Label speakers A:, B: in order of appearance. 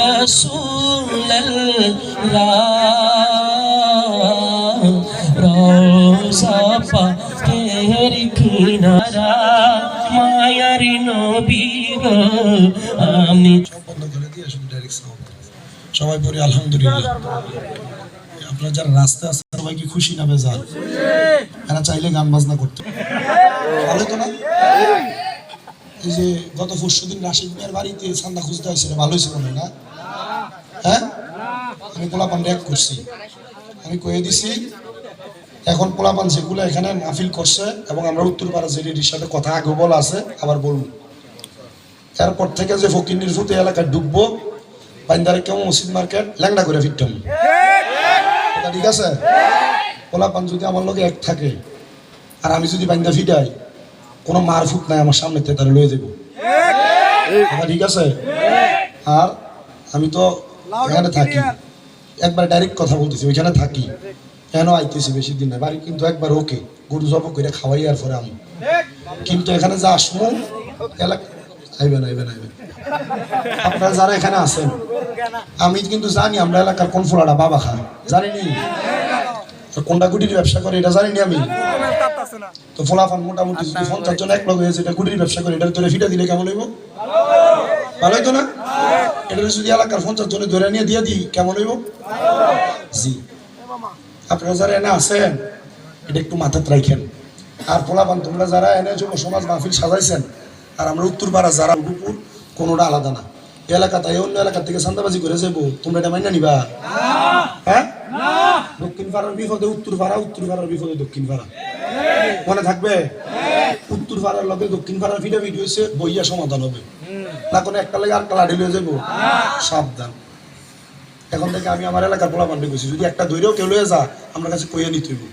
A: রাসূলুল্লাহ রওজা পাকের কিনারা মায়ার নবী গো আমি
B: বন্ধ করে দিয়ে শুধু ডাইরেক্ট সাউন্ড সবাই পড়ি আলহামদুলিল্লাহ। আপনারা যারা রাস্তা আছে সবাই কি খুশি না বেজার? এরা চাইলে গান বাজনা করতে ভালো তো না? এই যে গত পরশুদিন রাশিদ মিয়ার বাড়িতে চান্দা খুঁজতে হয়েছিল, ভালো হয়েছিল না? হ্যাঁ, আমি পোলাপান র্যাক করছি, আমি কয়ে দিছি এখন পোলাপান যেগুলো এখানে মাহফিল করছে এবং আমরা উত্তরপাড়া জেলির সাথে কথা আগে বলা আছে আবার বলবো, এরপর থেকে যে ফকির নির্ভূত এলাকায় ঢুকবো বাইন্দারে কেমন মসজিদ মার্কেট ল্যাংড়া করে ফিরতাম, ঠিক আছে? পোলাপান যদি আমার লগে এক থাকে আর আমি যদি বাইন্দা ফিটাই কোনো মারফুট নাই আমার সামনে তারা লয়ে যাবো, ঠিক আছে? আর আমি তো এখানে থাকি, একবার ডাইরেক্ট কথা বলতেছি, ওইখানে থাকি কেন আইতেছি বেশি দিন না, বাড়ি কিন্তু একবার ওকে গরু জব করে খাওয়াই আর পরে আমি কিন্তু এখানে যা আসবো এলাকা আইবেন আইবেন আইবেন আপনারা যারা এখানে আছেন আমি কিন্তু জানি আমরা এলাকার কোন ফোলাটা বাবা খান জানিনি, কোনটা গুটির ব্যবসা করে এটা জানিনি আমি। তো ফোলাফান মোটামুটি 50 জন এক লগ হয়েছে এটা গুটির ব্যবসা করে, এটা তোরে ফিটা দিলে কেমন হইব? ভালো হইতো না? এটা যদি এলাকার 50 জনে ধরে নিয়ে দিয়ে দিই কেমন হইব? জি, আপনারা যারা এনে আছেন এটা একটু মাথাতে রাখেন। আর ফোলাফান তোমরা যারা এনে যুব সমাজ মাহফিল সাজাইছেন আর আমরা উত্তরপাড়া যারা দুপুর কোনোটা আলাদা না, এলাকা তাই অন্য এলাকার থেকে চান্দাবাজি করে যাবো, তোমরা এটা মাইনা নিবা? হ্যাঁ, দক্ষিণ পাড়ার বিপদে উত্তর পাড়া, উত্তর পাড়ার বিপদে দক্ষিণ পাড়া, মনে থাকবে? উত্তর পাড়ার লগে দক্ষিণ পাড়ার ভিডিও ভিডিও হয়েছে বইয়া সমাধান হবে না, কোনো একটা লাগে আর একটা লাঠি লয়ে যাবো, সাবধান। এখন থেকে আমি আমার এলাকার পোলা পান্ডে কইছি যদি একটা ধৈর্য কেউ লয়ে যা আমার কাছে কইয়া নিতে হইব।